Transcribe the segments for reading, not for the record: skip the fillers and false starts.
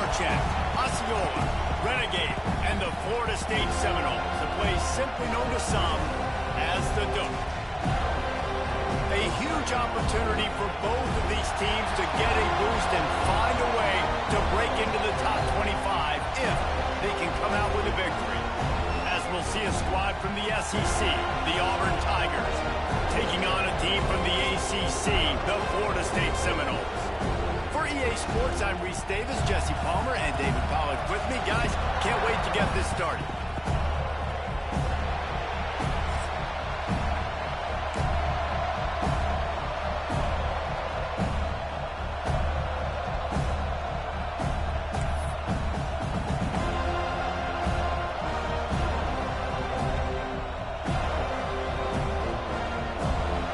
Osceola, Renegade, and the Florida State Seminoles, a place simply known to some as the Duck. A huge opportunity for both of these teams to get a boost and find a way to break into the top 25 if they can come out with a victory. As we'll see a squad from the SEC, the Auburn Tigers, taking on a team from the ACC, the Florida State Seminoles. For EA Sports, I'm Reese Davis, Jesse Palmer, and David Pollack with me. Guys, can't wait to get this started.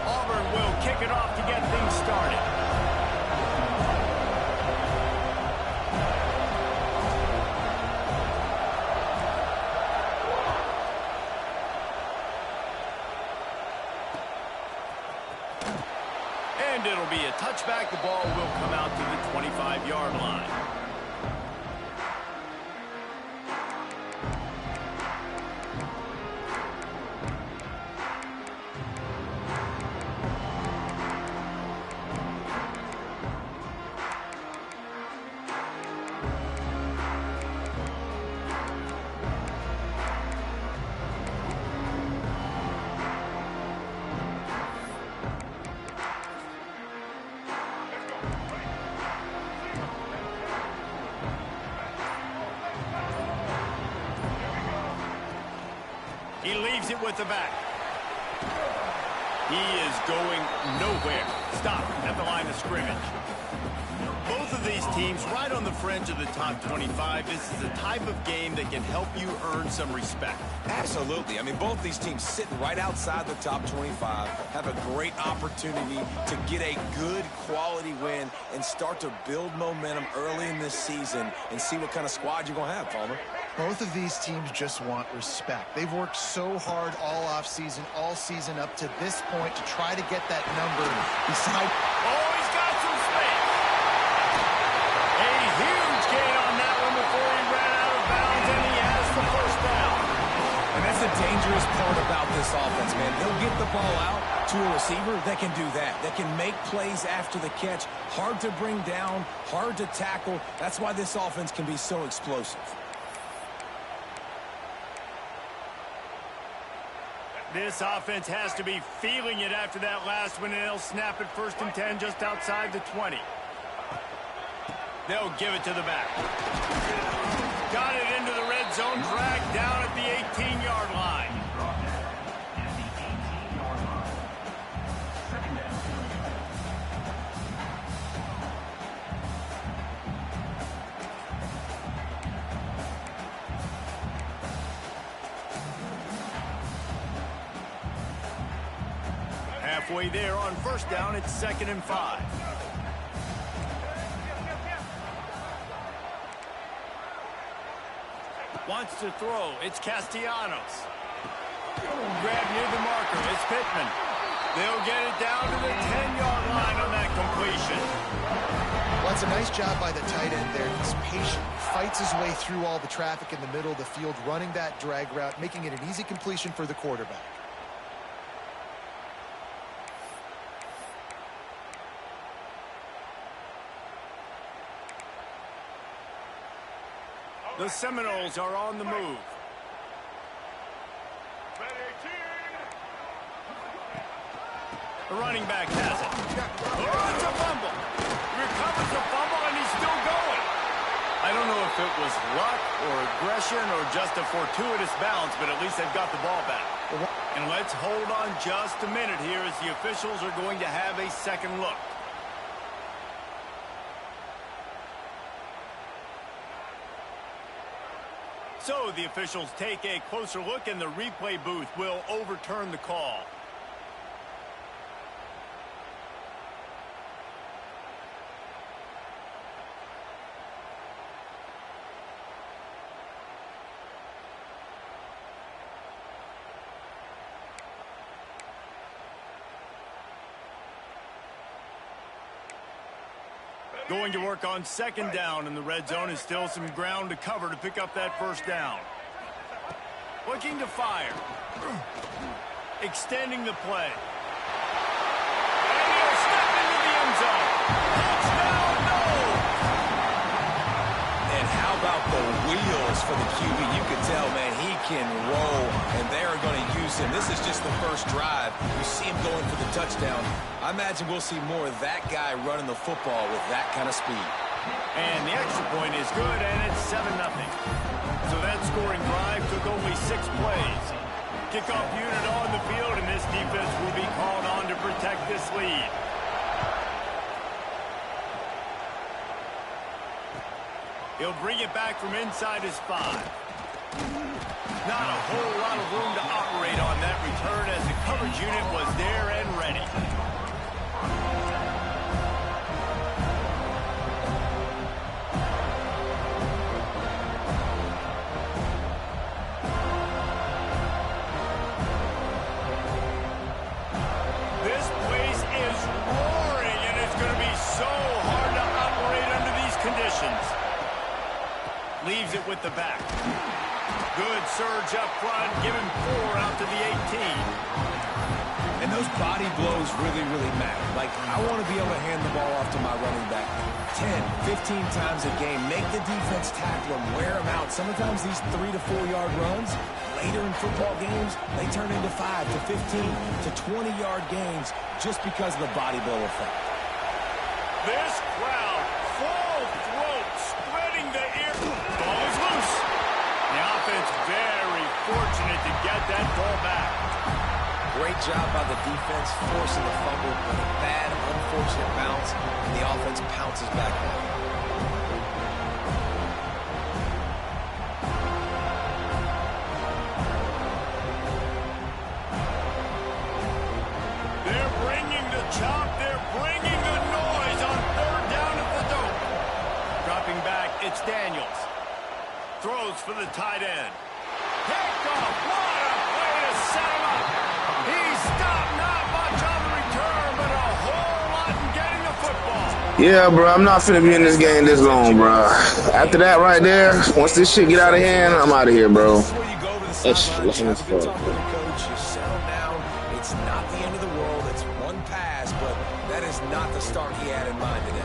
Auburn will kick it off to get things started. And it'll be a touchback. The ball will come out to the 25-yard line. He leaves it with the back. He is going nowhere. Stop at the line of scrimmage. Both of these teams right on the fringe of the top 25. This is the type of game that can help you earn some respect. Absolutely. I mean, both these teams sitting right outside the top 25 have a great opportunity to get a good quality win and start to build momentum early in this season and see what kind of squad you're going to have, Palmer. Both of these teams just want respect. They've worked so hard all season up to this point to try to get that number beside. Oh, he's got some space. A huge gain on that one before he ran out of bounds, and he has the first down. And that's the dangerous part about this offense, man. They'll get the ball out to a receiver that can do that. That can make plays after the catch. Hard to bring down, hard to tackle. That's why this offense can be so explosive. This offense has to be feeling it after that last one, and they'll snap it 1st and 10 just outside the 20. They'll give it to the back. Got it into the red zone, dragged down at the 18-yard line. Halfway there on 1st down, it's 2nd and 5. Wants to throw. It's Castellanos. Grab near the marker. It's Pittman. They'll get it down to the 10-yard line on that completion. Well, it's a nice job by the tight end there. He's patient. Fights his way through all the traffic in the middle of the field, running that drag route, making it an easy completion for the quarterback. The Seminoles are on the move. The running back has it. Oh, it's a fumble. Recovers the fumble, and he's still going. I don't know if it was luck or aggression or just a fortuitous bounce, but at least they've got the ball back. And let's hold on just a minute here as the officials are going to have a second look. So the officials take a closer look, and the replay booth will overturn the call. Going to work on second down, and the red zone is still some ground to cover to pick up that first down. Looking to fire. Extending the play. And he'll step into the end zone. Touchdown, no! And how about the wheels for the QB? You can tell, man, he can roll, and they are going to use him. This is just the first drive. You see him going for the touchdown. I imagine we'll see more of that guy running the football with that kind of speed. And the extra point is good, and it's 7-0. So that scoring drive took only 6 plays. Kickoff unit on the field, and this defense will be called on to protect this lead. He'll bring it back from inside his 5. Not a whole lot of room to operate on that return as the coverage unit was there and ready. This place is roaring, and it's going to be so hard to operate under these conditions. Leaves it with the back. Good surge up front, giving 4 out to the 18. And those body blows really, really matter. Like, I want to be able to hand the ball off to my running back 10, 15 times a game. Make the defense tackle him, wear him out. Sometimes these 3 to 4 yard runs, later in football games, they turn into 5 to 15 to 20 yard gains just because of the body blow effect. This crowd, full throat, spreading the ear. Ball is loose. The offense very fortunate to get that ball back. Great job by the defense forcing the fumble, but a bad, unfortunate bounce, and the offense pounces back on it. They're bringing the chop. They're bringing the noise on 3rd down at the dope. Dropping back, it's Daniels. Throws for the tight end. Picked off. What a play to set him up. He stopped not much on the return, but a whole lot in getting the football. Yeah, bro, I'm not finna be in this game this long, bro. After that right there, once this shit get out of hand, I'm out of here, bro. It's looking as fuck, bro. You settle down. It's not the end of the world. It's one pass, but that is not the start he had in mind today.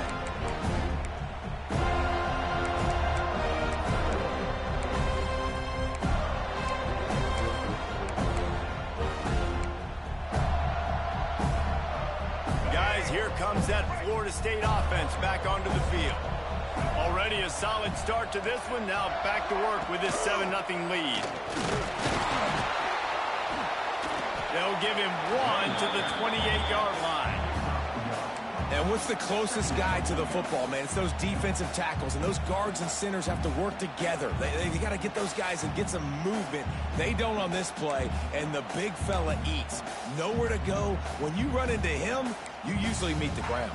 Here comes that Florida State offense back onto the field. Already a solid start to this one. Now back to work with this 7-0 lead. They'll give him 1 to the 28-yard line. And what's the closest guy to the football, man? It's those defensive tackles, and those guards and centers have to work together. They got to get those guys and get some movement. They don't on this play, and the big fella eats. Nowhere to go. When you run into him, you usually meet the ground.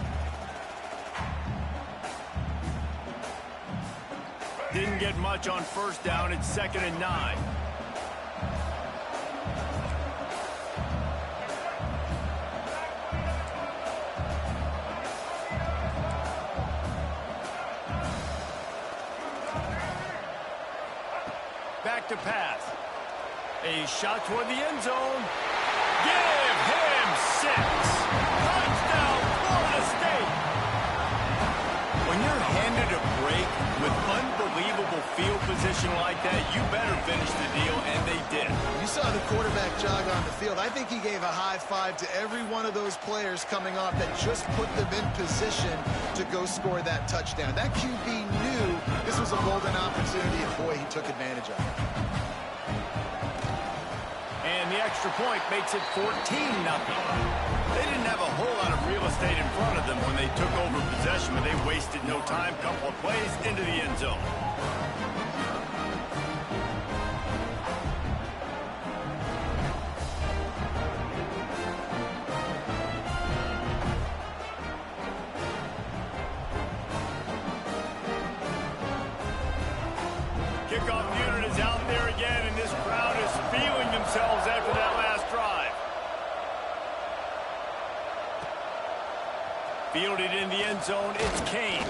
Didn't get much on 1st down. It's 2nd and 9. Back to pass. A shot toward the end zone. Give him 6. Touchdown, Florida State. When you're handed a break with unbelievable field position like that, you better finish the deal, and they did. You saw the quarterback jog on the field. I think he gave a high five to every one of those players coming off that just put them in position to go score that touchdown. That QB knew this was a golden opportunity, and boy, he took advantage of it. And the extra point makes it 14-0. They didn't have a whole lot of real estate in front of them when they took over possession, but they wasted no time. Couple of plays into the end zone. Kickoff unit is out there again, and this crowd is feeling themselves after that last drive. Fielded in the end zone, it's Kane.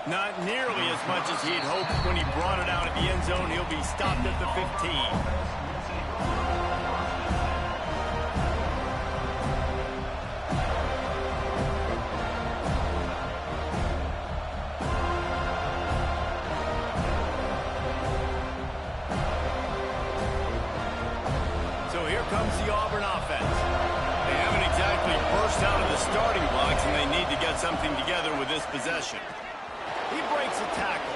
Not nearly as much as he'd hoped when he brought it out at the end zone. He'll be stopped at the 15. Comes the Auburn offense. They haven't exactly burst out of the starting blocks, and they need to get something together with this possession. He breaks a tackle.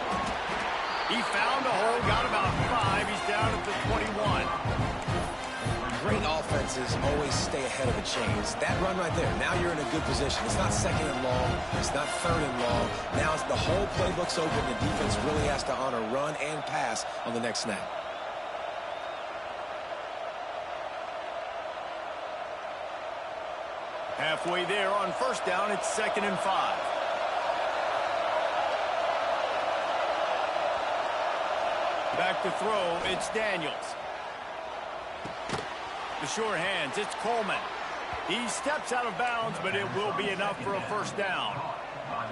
He found a hole, got about 5. He's down at the 21. Great offenses always stay ahead of the chains. That run right there, now you're in a good position. It's not second and long. It's not third and long. Now it's the whole playbook's open. The defense really has to honor run and pass on the next snap. Halfway there on first down, it's 2nd and 5. Back to throw, it's Daniels. The short hands, it's Coleman. He steps out of bounds, but it will be enough for a first down.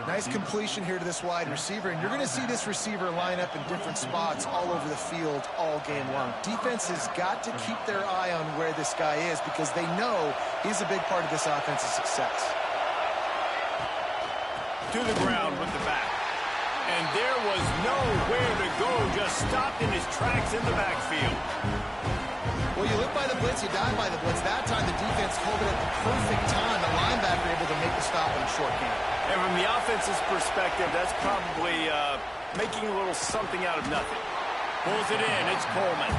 Nice completion here to this wide receiver, and you're going to see this receiver line up in different spots all over the field all game long. Defense has got to keep their eye on where this guy is because they know he's a big part of this offense's success. To the ground with the back. And there was nowhere to go, just stopped in his tracks in the backfield. Well, you live by the blitz, you die by the blitz. That time the defense called it at the perfect time. The linebacker able to make the stop in a short game. And from the offense's perspective, that's probably making a little something out of nothing. Pulls it in, it's Coleman.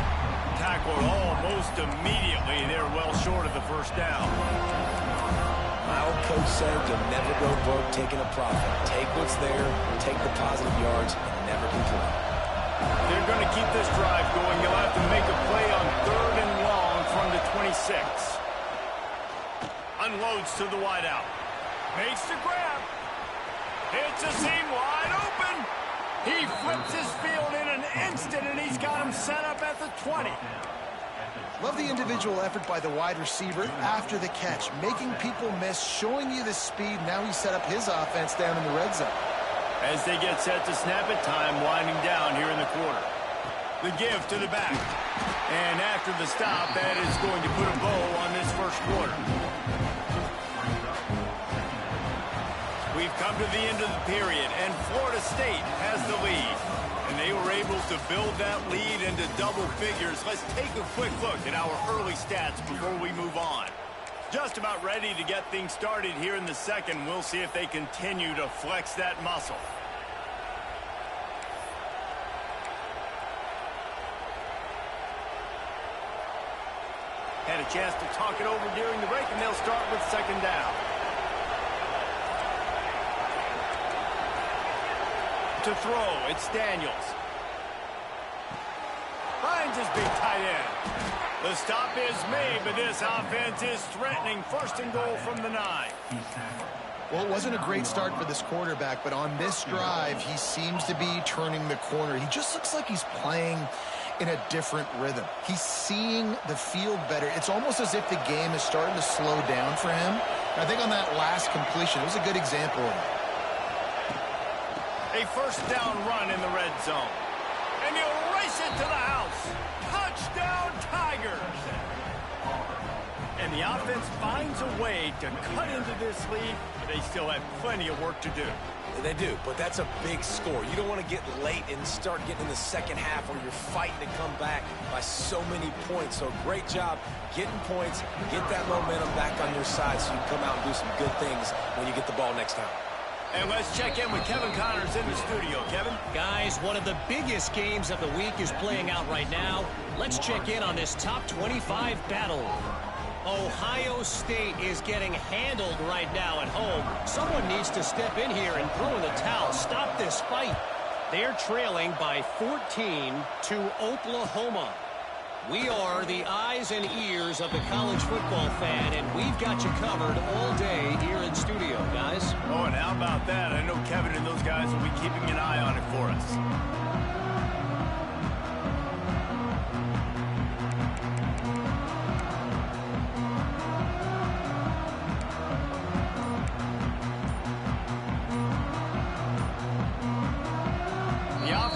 Tackled almost immediately. They're well short of the first down. My old coach said you'll never go broke taking a profit. Take what's there, take the positive yards, and never complain. They're going to keep this drive going. You'll have to make a play on 3rd and long from the 26. Unloads to the wideout. Makes the grab. It's a seam wide open. He flips his field in an instant, and he's got him set up at the 20. Love the individual effort by the wide receiver after the catch, making people miss, showing you the speed. Now he set up his offense down in the red zone. As they get set to snap it, time winding down here in the quarter. The give to the back. And after the stop, that is going to put a bow on this first quarter. We've come to the end of the period, and Florida State has the lead. And they were able to build that lead into double figures. Let's take a quick look at our early stats before we move on. Just about ready to get things started here in the second. We'll see if they continue to flex that muscle. Had a chance to talk it over during the break, and they'll start with 2nd down. To throw, it's Daniels. Finds his big tight end. The stop is made, but this offense is threatening. 1st and goal from the 9. Well, it wasn't a great start for this quarterback, but on this drive, he seems to be turning the corner. He just looks like he's playing in a different rhythm. He's seeing the field better. It's almost as if the game is starting to slow down for him. And I think on that last completion, it was a good example of it. A 1st down run in the red zone. And he'll race it to the house. Touchdown, Tigers! And the offense finds a way to cut into this lead. They still have plenty of work to do. They do, but that's a big score. You don't want to get late and start getting in the second half where you're fighting to come back by so many points. So great job getting points, get that momentum back on your side so you can come out and do some good things when you get the ball next time. And let's check in with Kevin Connors in the studio. Kevin? Guys, one of the biggest games of the week is playing out right now. Let's check in on this top 25 battle. Ohio State is getting handled right now at home. Someone needs to step in here and throw in the towel. Stop this fight. They're trailing by 14 to Oklahoma. We are the eyes and ears of the college football fan, and we've got you covered all day here in studio, guys. Oh, and how about that? I know Kevin and those guys will be keeping an eye on it for us.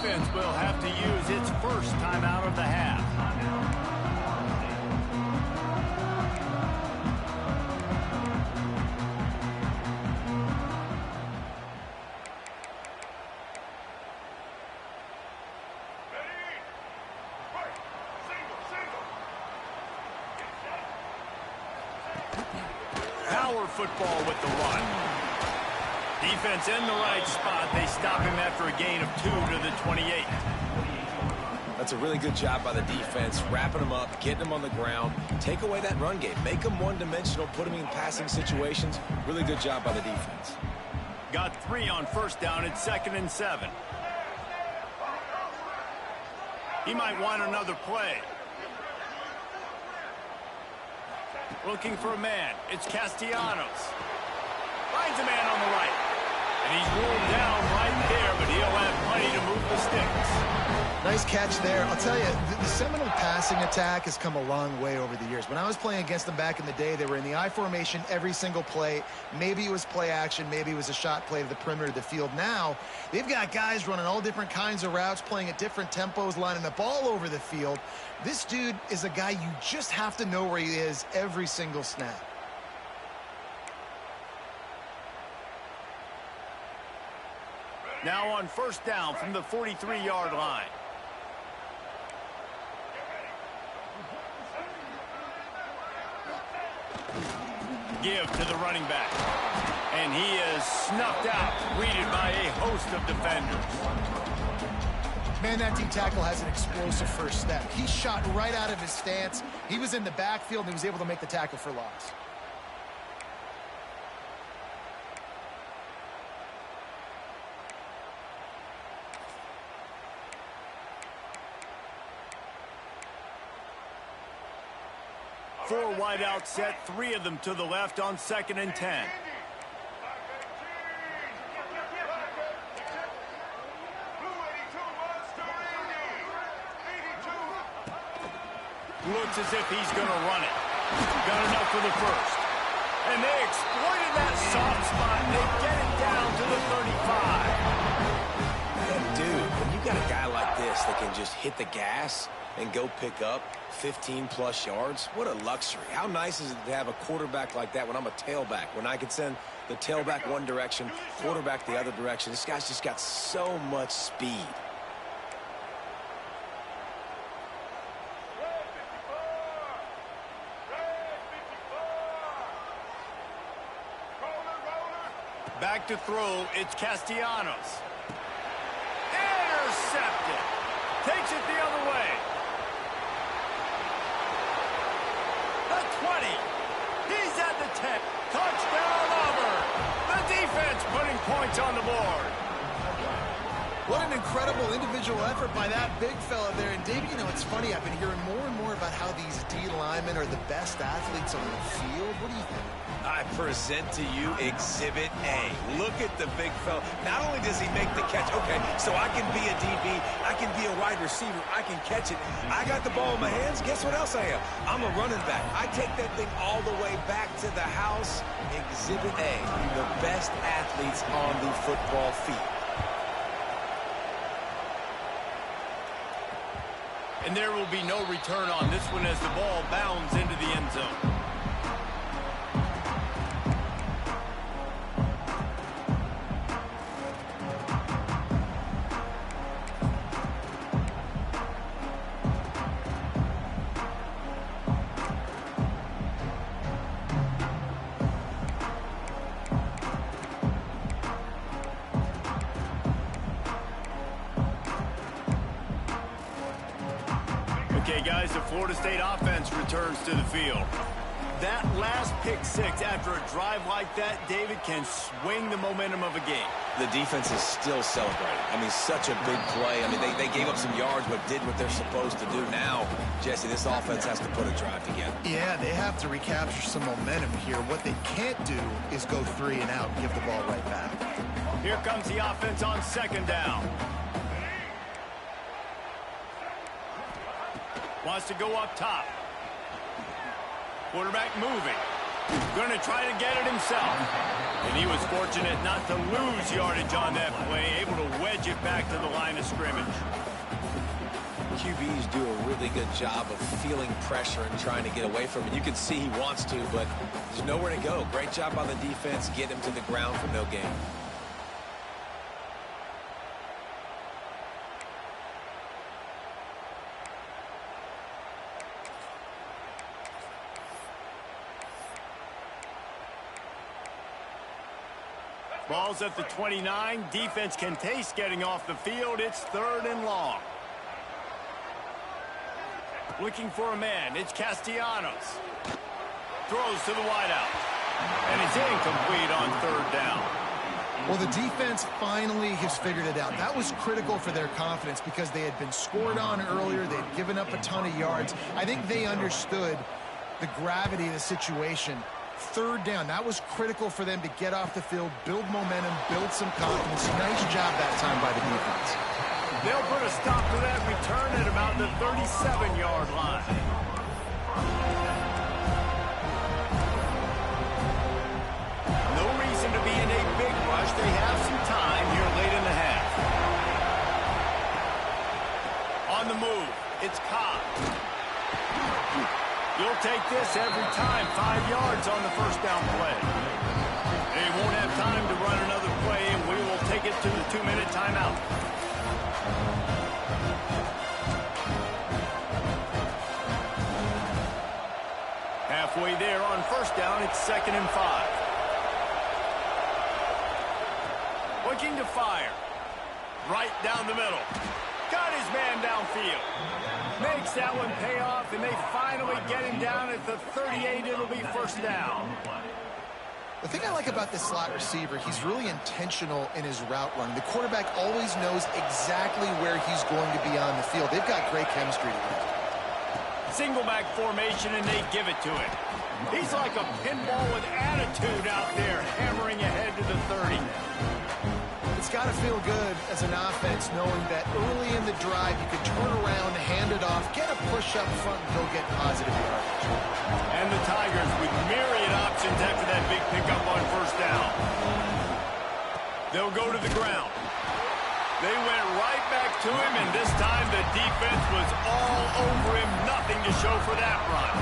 defense will have to use its first timeout of the half. Power football with the run. Defense in the right spot. They stop him after a gain of 2 to the 28. That's a really good job by the defense, wrapping them up, getting them on the ground. Take away that run game. Make them one-dimensional, put them in passing situations. Really good job by the defense. Got 3 on first down. It's 2nd and 7. He might want another play. Looking for a man. It's Castellanos. Finds a man on the right. And he's ruled down right there, but he'll have plenty to move the sticks. Nice catch there. I'll tell you, the Seminole passing attack has come a long way over the years. When I was playing against them back in the day, they were in the I formation every single play. Maybe it was play action. Maybe it was a shot play to the perimeter of the field. Now, they've got guys running all different kinds of routes, playing at different tempos, lining up all over the field. This dude is a guy you just have to know where he is every single snap. Now on first down from the 43-yard line. Give to the running back. And he is snuffed out, greeted by a host of defenders. Man, that D tackle has an explosive first step. He shot right out of his stance. He was in the backfield and he was able to make the tackle for loss. Four wide out set, 3 of them to the left on 2nd and 10. Looks as if he's going to run it. Got enough for the first. And they exploited that soft spot, and they get it down to the 35. Man, dude, when you got a guy like this that can just hit the gas and go pick up 15-plus yards, what a luxury. How nice is it to have a quarterback like that when I'm a tailback, when I can send the tailback one direction, quarterback the other direction. This guy's just got so much speed. Back to throw, it's Castellanos. Intercepted. Takes it the other way. The 20. He's at the 10. Touchdown, Auburn. The defense putting points on the board. What an incredible individual effort by that big fella there. And, Dave, you know, it's funny. I've been hearing more and more about how these D linemen are the best athletes on the field. What do you think? I present to you Exhibit A. Look at the big fella. Not only does he make the catch, okay, so I can be a DB, I can be a wide receiver, I can catch it. I got the ball in my hands. Guess what else I am? I'm a running back. I take that thing all the way back to the house. Exhibit A, the best athletes on the football field. And there will be no return on this one as the ball bounds into the end zone. Okay, guys, the Florida State offense returns to the field. That last pick six after a drive like that, David, can swing the momentum of a game. The defense is still celebrating. I mean, such a big play. I mean, they gave up some yards but did what they're supposed to do. Now, Jesse, this offense has to put a drive together. Yeah, they have to recapture some momentum here. What they can't do is go 3 and out and give the ball right back. Here comes the offense on 2nd down. Wants to go up top. Quarterback moving. Going to try to get it himself. And he was fortunate not to lose yardage on that play, able to wedge it back to the line of scrimmage. QBs do a really good job of feeling pressure and trying to get away from it. You can see he wants to, but there's nowhere to go. Great job by the defense, get him to the ground for no gain. Ball's at the 29. Defense can taste getting off the field. It's 3rd and long. Looking for a man. It's Castellanos. Throws to the wideout. And it's incomplete on 3rd down. Well, the defense finally has figured it out. That was critical for their confidence because they had been scored on earlier. They had given up a ton of yards. I think they understood the gravity of the situation. 3rd down, that was critical for them to get off the field, build momentum, build some confidence. Nice job that time by the defense. They'll put a stop to that return at about the 37-yard line. No reason to be in a big rush. They have some time here late in the half. On the move, it's Cobb. You'll take this every time. 5 yards on the 1st down play. They won't have time to run another play, and we will take it to the 2-minute timeout. Halfway there on 1st down, it's 2nd and 5. Looking to fire. Right down the middle. Got his man downfield. Makes that one pay off, and they finally get him down at the 38. It'll be 1st down. The thing I like about this slot receiver, he's really intentional in his route running. The quarterback always knows exactly where he's going to be on the field. They've got great chemistry together. Single back formation, and they give it to him. He's like a pinball with attitude out there, hammering ahead to the 30. It's got to feel good as an offense knowing that early in the drive you can turn around, hand it off, get a push up front, and go get positive yardage. And the Tigers with myriad options after that big pickup on 1st down. They'll go to the ground. They went right back to him, and this time the defense was all over him. Nothing to show for that run.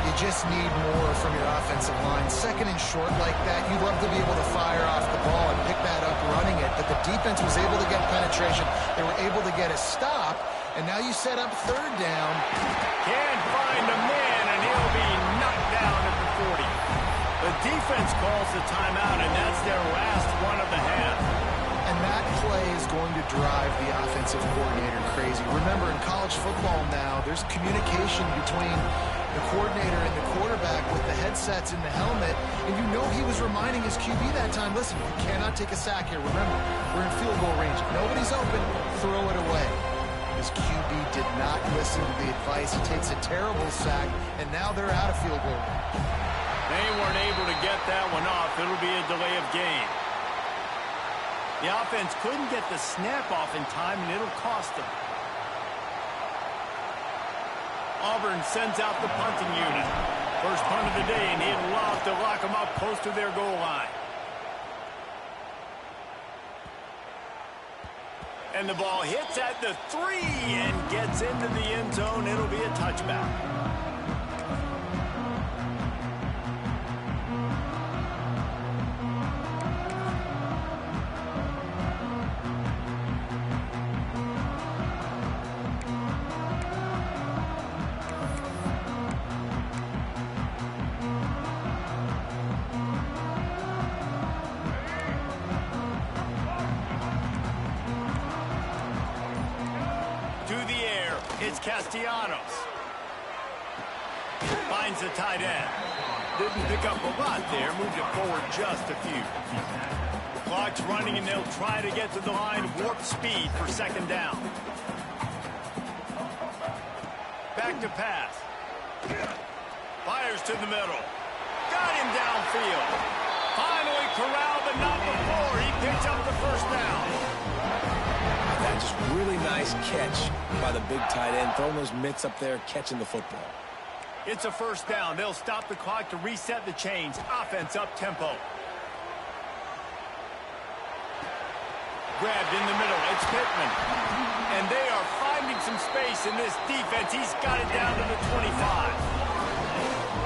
You just need more from your offensive line. 2nd and short like that, you'd love to be able to fire off the ball and pick that up running it, but the defense was able to get penetration. They were able to get a stop, and now you set up 3rd down. Can't find a man, and he'll be knocked down at the 40. The defense calls the timeout, and that's their last one of the half. And that play is going to drive the offensive coordinator crazy. Remember, in college football now, there's communication between the coordinator and the quarterback with the headsets in the helmet, and you know he was reminding his QB that time, listen, you cannot take a sack here. Remember, we're in field goal range. If nobody's open, throw it away. His QB did not listen to the advice. He takes a terrible sack, and now they're out of field goal range. They weren't able to get that one off. It'll be a delay of game. The offense couldn't get the snap off in time, and it'll cost them. Auburn sends out the punting unit. First punt of the day, and he'd love to lock them up close to their goal line. And the ball hits at the 3 and gets into the end zone. It'll be a touchback. It's Castellanos. Finds the tight end. Didn't pick up a lot there. Moved it forward just a few. The clock's running, and they'll try to get to the line of warp speed for 2nd down. Back to pass. Fires to the middle. Got him downfield. Finally corralled, but not before. He picks up the 1st down. That just really nice catch by the big tight end, throwing those mitts up there, catching the football. It's a first down. They'll stop the clock to reset the chains. Offense up tempo. Grabbed in the middle. It's Pittman. And they are finding some space in this defense. He's got it down to the 25.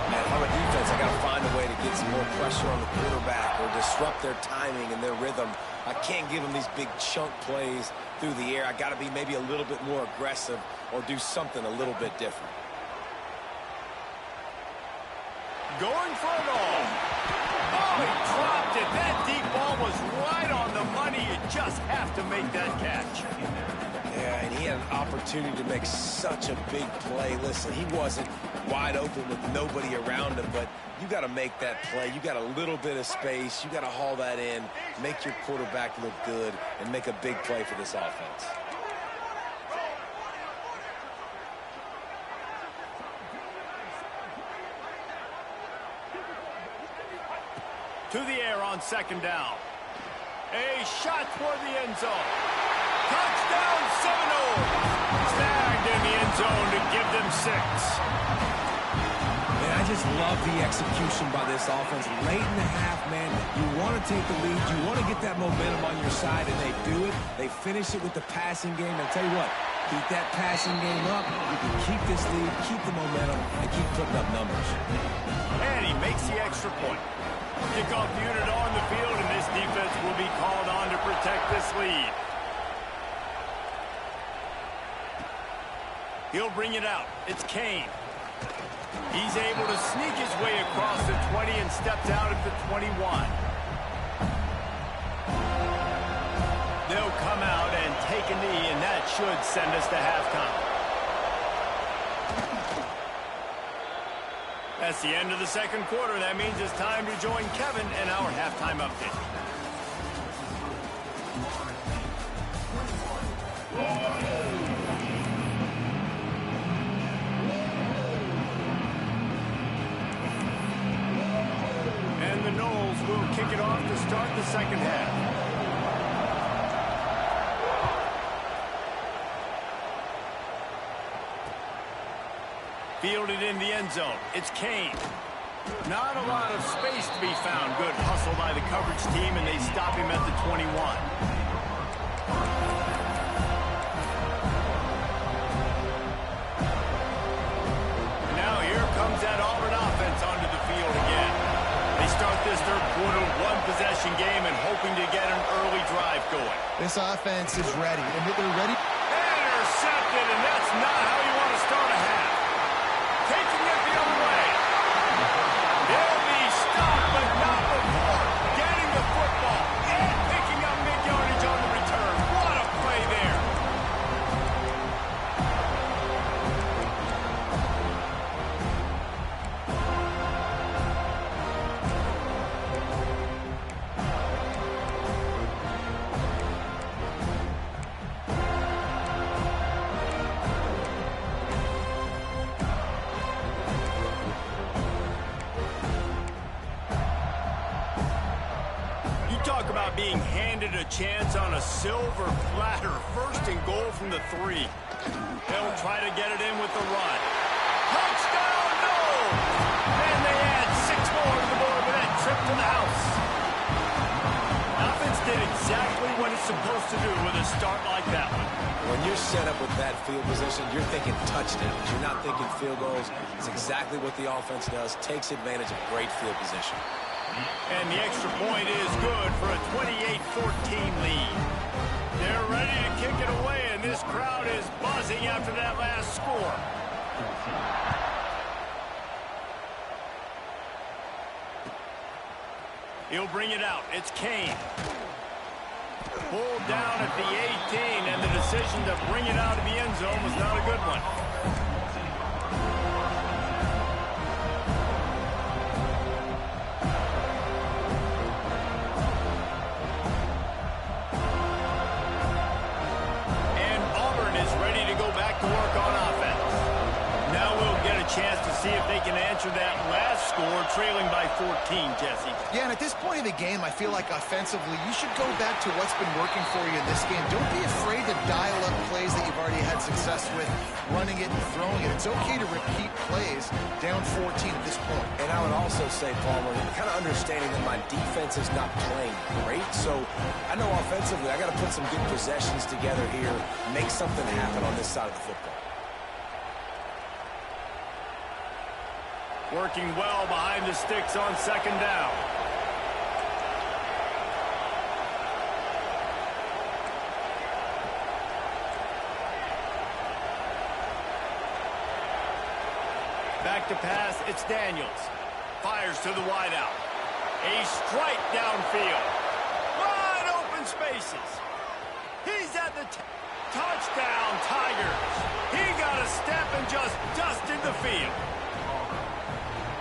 Man, if I'm a defense, I got to find a way to get some more pressure on the quarterback or disrupt their timing and their rhythm. I can't give them these big chunk plays through the air. I got to be maybe a little bit more aggressive or do something a little bit different. Going for it all. Oh, he dropped it. That deep ball was right on the money. You just have to make that catch. Yeah, and he had an opportunity to make such a big play. Listen, he wasn't wide open with nobody around him, but you got to make that play. You got a little bit of space. You got to haul that in, make your quarterback look good, and make a big play for this offense. To the air on second down. A shot toward the end zone. Touchdown Seminoles. Snagged in the end zone to give them 6. Man, I just love the execution by this offense. Late in the half, man, you want to take the lead. You want to get that momentum on your side, and they do it. They finish it with the passing game. And I'll tell you what, keep that passing game up. You can keep this lead, keep the momentum, and keep putting up numbers. And he makes the extra point. Kickoff unit on the field, and this defense will be called on to protect this lead. He'll bring it out. It's Kane. He's able to sneak his way across the 20 and steps out at the 21. They'll come out and take a knee, and that should send us to halftime. That's the end of the second quarter. That means it's time to join Kevin and our halftime update. And the Noles will kick it off to start the second half. Fielded in the end zone. It's Kane. Not a lot of space to be found. Good hustle by the coverage team, and they stop him at the 21. Now here comes that Auburn offense onto the field again. They start this third quarter one-possession game and hoping to get an early drive going. This offense is ready, and they're ready. Intercepted, and that's not how you want to start a half. Taking it the other way. They'll be stopped, but not before getting the football and picking up mid-yardage on the return. What a play there. Talk about being handed a chance on a silver platter. First and goal from the 3. They'll try to get it in with the run. Touchdown, no! And they add 6 more to the board with that trip to the house. Offense did exactly what it's supposed to do with a start like that one. When you're set up with that field position, you're thinking touchdowns. You're not thinking field goals. It's exactly what the offense does. Takes advantage of great field position. And the extra point is good for a 28-14 lead. They're ready to kick it away, and this crowd is buzzing after that last score. He'll bring it out. It's Kane. Pulled down at the 18, and the decision to bring it out of the end zone was not a good one. To work on offense. Now we'll get a chance to see if they can answer that last score, trailing by 14, Jesse. Yeah, and at this point of the game, I feel like offensively, you should go back to what's been working for you in this game. Don't be afraid to dial up plays that you've already had success with, running it and throwing it. It's okay to repeat plays down 14 at this point. And I would also say, Palmer, kind of understanding that my defense is not playing great, so I know offensively I got to put some good possessions together here, make something happen on this side of the football. Working well behind the sticks on second down. Back to pass, it's Daniels. Fires to the wideout. A strike downfield. Wide open spaces. He's at the touchdown, Tigers. He got a step and just dusted the field.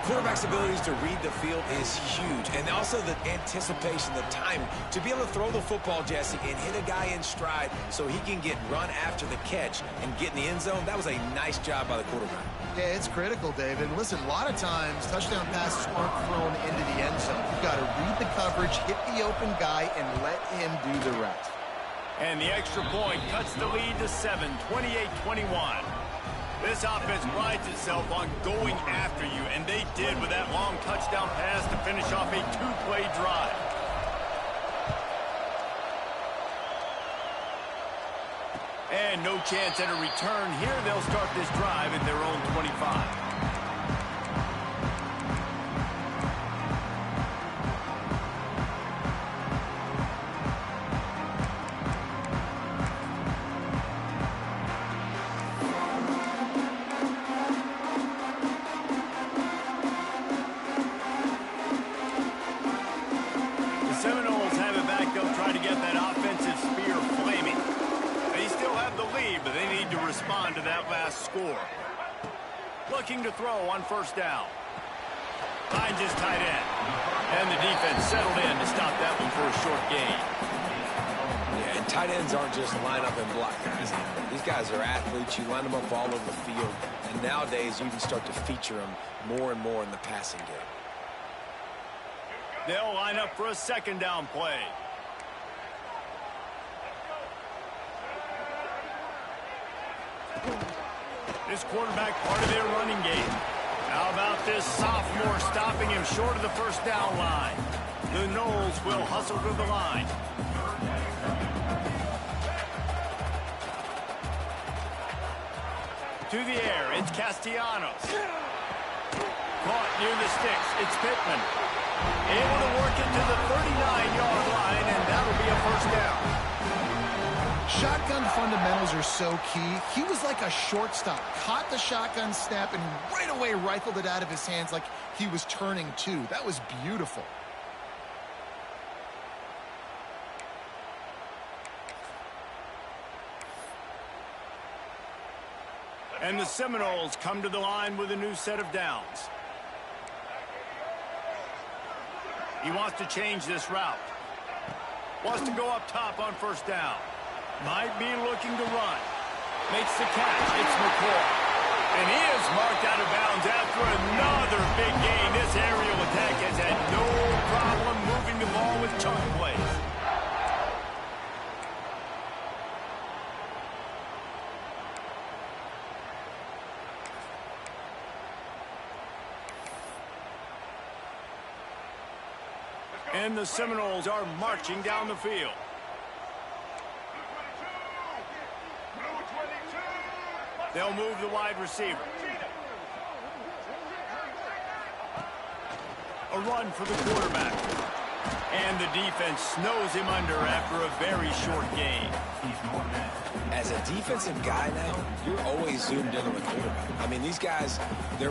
Quarterback's abilities to read the field is huge, and also the anticipation, the time to be able to throw the football, Jesse, and hit a guy in stride so he can get run after the catch and get in the end zone. That was a nice job by the quarterback. Yeah, it's critical, David. And listen, a lot of times touchdown passes aren't thrown into the end zone. You've got to read the coverage, hit the open guy, and let him do the rest. And the extra point cuts the lead to 7, 28-21. This offense prides itself on going after you, and they did with that long touchdown pass to finish off a two-play drive. And no chance at a return here. They'll start this drive at their own 25. Seminoles have it back. They'll try to get that offensive spear flaming. They still have the lead, but they need to respond to that last score. Looking to throw on first down. Finds his tight end. And the defense settled in to stop that one for a short gain. Yeah, and tight ends aren't just line up and block guys. These guys are athletes. You line them up all over the field. And nowadays, you can start to feature them more and more in the passing game. They'll line up for a second down play. This quarterback part of their running game. How about this sophomore stopping him short of the first down line? The Noles will hustle to the line. To the air, it's Castellanos. Caught near the sticks, it's Pittman. Able to work it to the 39-yard line, and that'll be a first down. Shotgun fundamentals are so key. He was like a shortstop. Caught the shotgun snap and right away rifled it out of his hands like he was turning two. That was beautiful. And the Seminoles come to the line with a new set of downs. He wants to change this route. Wants to go up top on first down. Might be looking to run. Makes the catch. It's McCoy. And he is marked out of bounds after another big gain. This aerial attack has had no problem moving the ball with chunk plays. And the Seminoles are marching down the field. They'll move the wide receiver. A run for the quarterback. And the defense snows him under after a very short gain. As a defensive guy now, you're always zoomed in on the quarterback. I mean, these guys,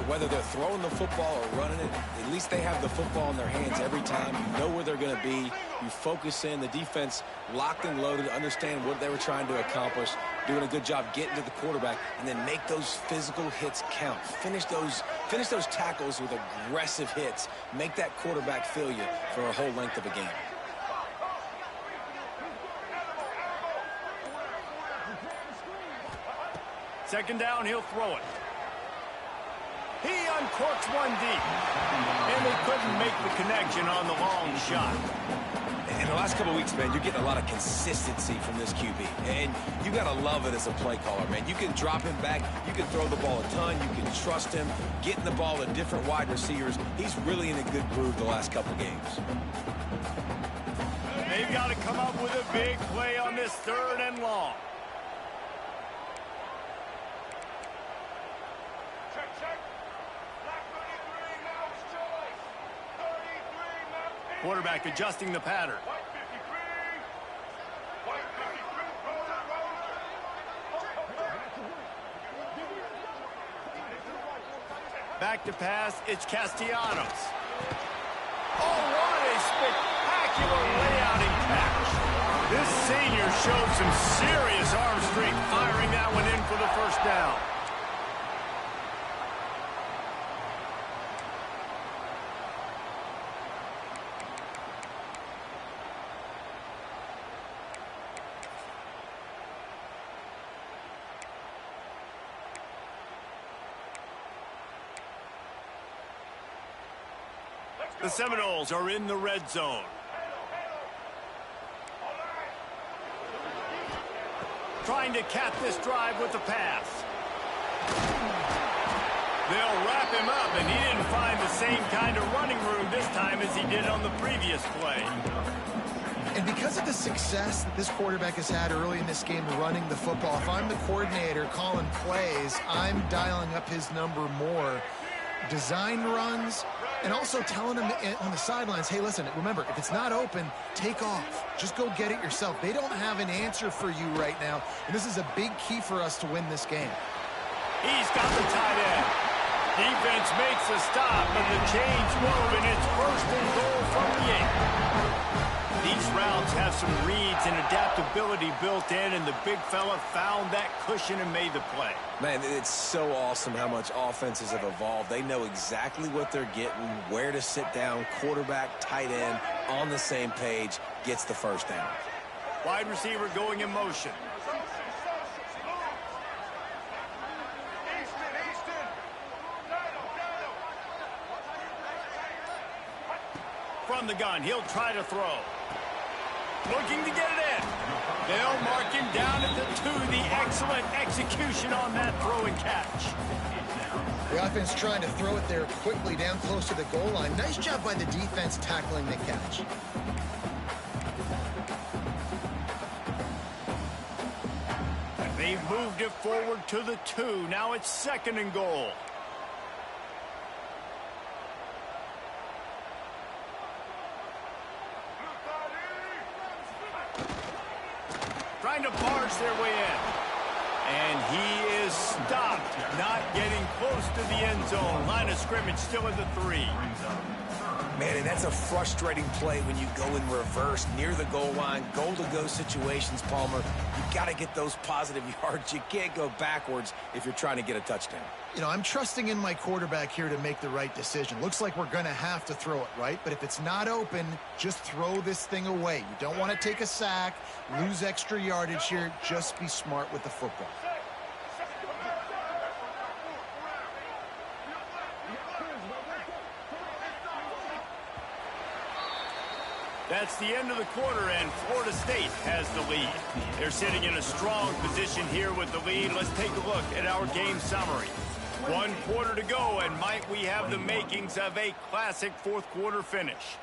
whether they're throwing the football or running it, at least they have the football in their hands every time. You know where they're going to be. You focus in. The defense locked and loaded, understand what they were trying to accomplish, doing a good job getting to the quarterback, and then make those physical hits count. Finish those tackles with aggressive hits. Make that quarterback feel you for a whole length of a game. Second down, he'll throw it. He uncorks one deep. And they couldn't make the connection on the long shot. In the last couple of weeks, man, you're getting a lot of consistency from this QB. And you got to love it as a play caller, man. You can drop him back. You can throw the ball a ton. You can trust him, getting the ball to different wide receivers. He's really in a good groove the last couple games. They've got to come up with a big play on this 3rd and long. Quarterback adjusting the pattern. Back to pass, it's Castellanos. Oh, what a spectacular layout and catch. This senior showed some serious arm strength firing that one in for the first down. The Seminoles are in the red zone. Trying to cap this drive with the pass. They'll wrap him up, and he didn't find the same kind of running room this time as he did on the previous play. And because of the success that this quarterback has had early in this game running the football, if I'm the coordinator calling plays, I'm dialing up his number more. Design runs, and also telling him on the sidelines, hey, listen, remember, if it's not open, take off. Just go get it yourself. They don't have an answer for you right now, and this is a big key for us to win this game. He's got the tight end. Defense makes a stop, but the chains move, and it's 1st and goal from the 8. These routes have some reads and adaptability built in, and the big fella found that cushion and made the play. Man, it's so awesome how much offenses have evolved. They know exactly what they're getting, where to sit down, quarterback, tight end, on the same page, gets the first down. Wide receiver going in motion. From the gun, he'll try to throw. Looking to get it in. They'll mark him down at the 2. The excellent execution on that throw and catch. The offense trying to throw it there quickly down close to the goal line. Nice job by the defense tackling the catch. They've moved it forward to the 2. Now it's 2nd and goal. Trying to barge their way in. And he is stopped, not getting close to the end zone. Line of scrimmage still at the 3. Man, and that's a frustrating play when you go in reverse near the goal line, goal-to-go situations, Palmer. You got to get those positive yards. You can't go backwards if you're trying to get a touchdown. You know, I'm trusting in my quarterback here to make the right decision. Looks like we're going to have to throw it, right? But if it's not open, just throw this thing away. You don't want to take a sack, lose extra yardage here. Just be smart with the football. That's the end of the quarter, and Florida State has the lead. They're sitting in a strong position here with the lead. Let's take a look at our game summary. 1 quarter to go, and might we have the makings of a classic 4th quarter finish.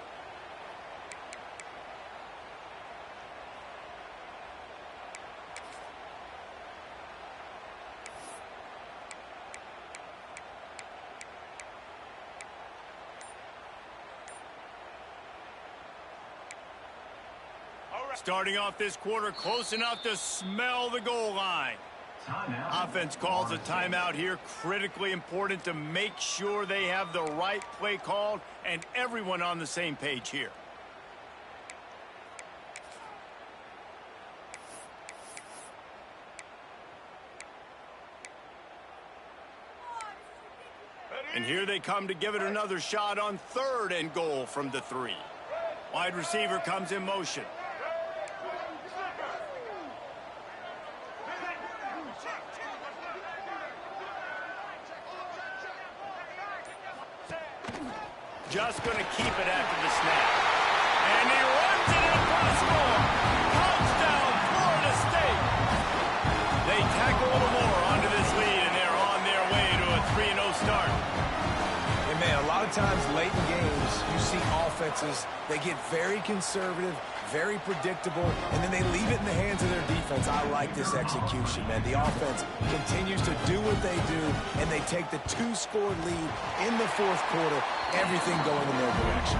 Starting off this quarter close enough to smell the goal line. Offense calls a timeout here. Critically important to make sure they have the right play called and everyone on the same page here. And here they come to give it another shot on 3rd and goal from the 3. Wide receiver comes in motion. Just going to keep it after the snap. And he runs it in for the score. Touchdown, Florida State. They tack a little more onto this lead, and they're on their way to a 3-0 start. And man, a lot of times late in games, you see offenses, they get very conservative, very predictable, and then they leave it in the hands of their defense. I like this execution, man. The offense continues to do what they do, and they take the 2-score lead in the fourth quarter, everything going in their direction.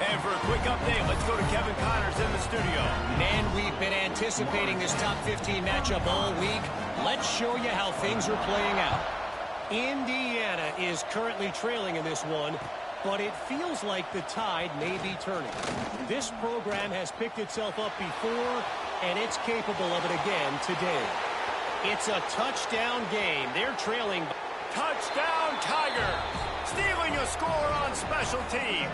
And for a quick update, let's go to Kevin Connors in the studio. And we've been anticipating this top 15 matchup all week. Let's show you how things are playing out. Indiana is currently trailing in this one, but it feels like the tide may be turning. This program has picked itself up before, and it's capable of it again today. It's a touchdown game. They're trailing. Touchdown, Tigers! Stealing a score on special teams.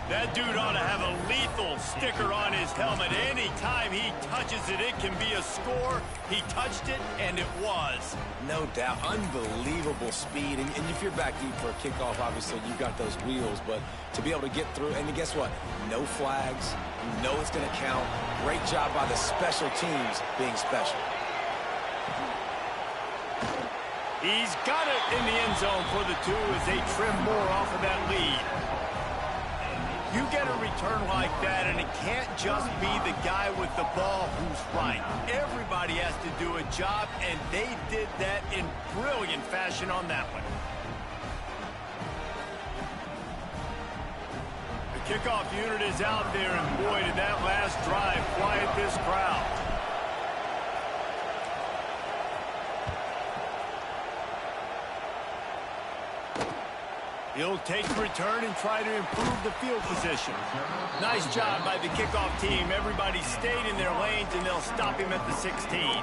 That dude ought to have a lethal sticker on his helmet. Anytime he touches it, it can be a score. He touched it, and it was. No doubt. Unbelievable speed. And if you're back deep for a kickoff, obviously you've got those wheels. But to be able to get through, and guess what? No flags. You know it's going to count. Great job by the special teams being special. He's got it in the end zone for the 2 as they trim more off of that lead. You get a return like that, and it can't just be the guy with the ball who's right. Everybody has to do a job, and they did that in brilliant fashion on that one. The kickoff unit is out there, and boy, did that last drive quiet this crowd. He'll take the return and try to improve the field position. Nice job by the kickoff team. Everybody stayed in their lanes, and they'll stop him at the 16.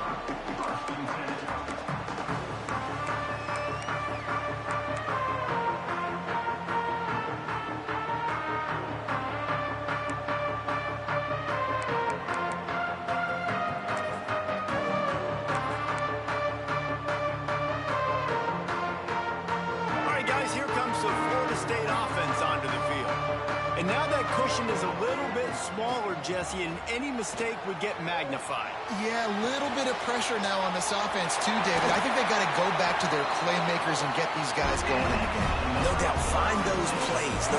State offense onto the field. And now that cushion is a little bit smaller, Jesse, and any mistake would get magnified. Yeah, a little bit of pressure now on this offense too, David. I think they got to go back to their playmakers and get these guys going in the game. No doubt, find those plays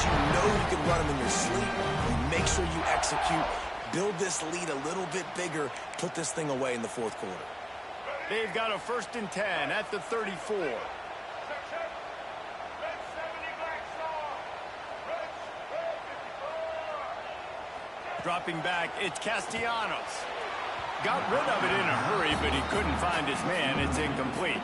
you know you can run them in your sleep. You make sure you execute, build this lead a little bit bigger, put this thing away in the fourth quarter. They've got a 1st and 10 at the 34. Dropping back, it's Castellanos. Got rid of it in a hurry, but he couldn't find his man. It's incomplete.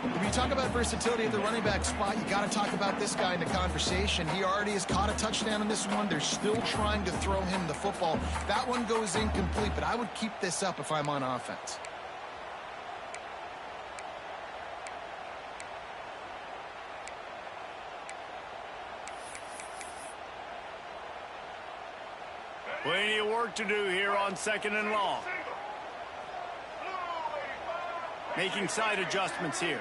When you talk about versatility at the running back spot, you got to talk about this guy in the conversation. He already has caught a touchdown in this one. They're still trying to throw him the football. That one goes incomplete, but I would keep this up if I'm on offense. Plenty of work to do here on 2nd and long. Making side adjustments here.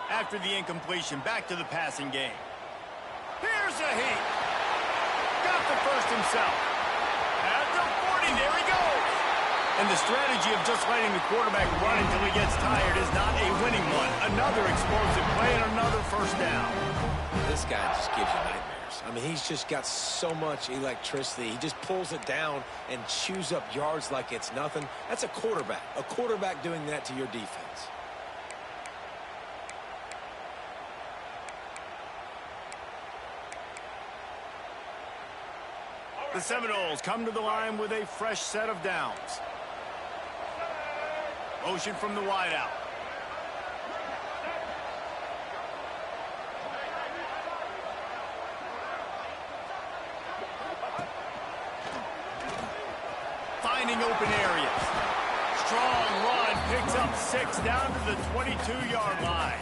After the incompletion, back to the passing game. Here's a heat. Got the first himself. At the 40, there he goes. And the strategy of just letting the quarterback run until he gets tired is not a winning one. Another explosive play and another first down. This guy just gives you nightmares. I mean, he's just got so much electricity. He just pulls it down and chews up yards like it's nothing. That's a quarterback doing that to your defense. The Seminoles come to the line with a fresh set of downs. Motion from the wideout. Finding open areas. Strong run, picks up 6 down to the 22-yard line.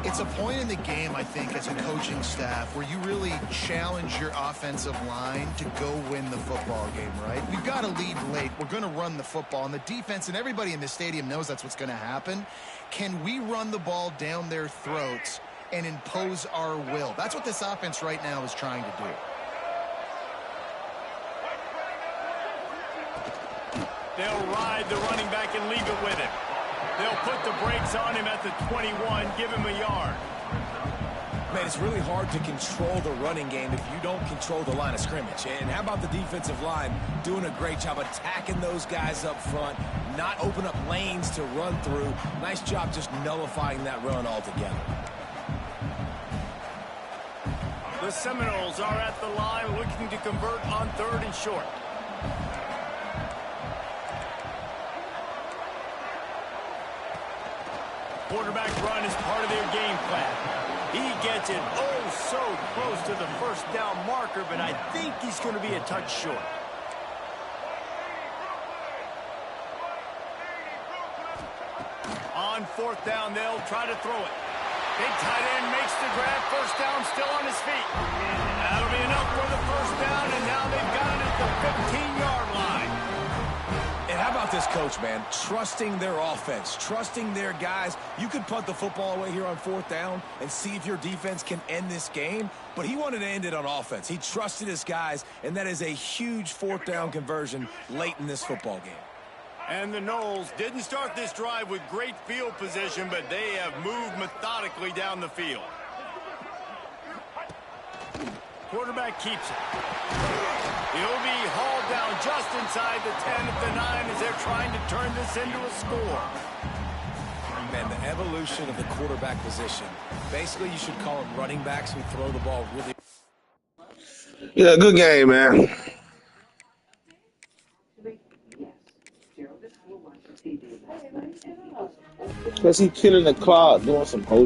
It's a point in the game, I think, as a coaching staff where you really challenge your offensive line to go win the football game, right? We've got to lead late. We're going to run the football. And the defense and everybody in the stadium knows that's what's going to happen. Can we run the ball down their throats and impose our will? That's what this offense right now is trying to do. They'll ride the running back and leave it with him. They'll put the brakes on him at the 21, give him a yard. Man, it's really hard to control the running game if you don't control the line of scrimmage. And how about the defensive line doing a great job attacking those guys up front, not open up lanes to run through. Nice job just nullifying that run altogether. The Seminoles are at the line looking to convert on 3rd and short. Quarterback run is part of their game plan. He gets it oh so close to the first down marker, but I think he's going to be a touch short. On 4th down, they'll try to throw it. Big tight end makes the grab. First down, still on his feet. That'll be enough for the first down, and now they've got it at the 15-yard line. And how about this coach, man? Trusting their offense, trusting their guys. You could punt the football away here on 4th down and see if your defense can end this game, but he wanted to end it on offense. He trusted his guys, and that is a huge 4th down conversion late in this football game. And the Noles didn't start this drive with great field position, but they have moved methodically down the field. Quarterback keeps it. He'll be hauled down just inside the 10 at the 9 as they're trying to turn this into a score. Man, the evolution of the quarterback position. Basically, you should call them running backs who throw the ball really. Yeah, good game, man. Because he killing the clock, doing some whole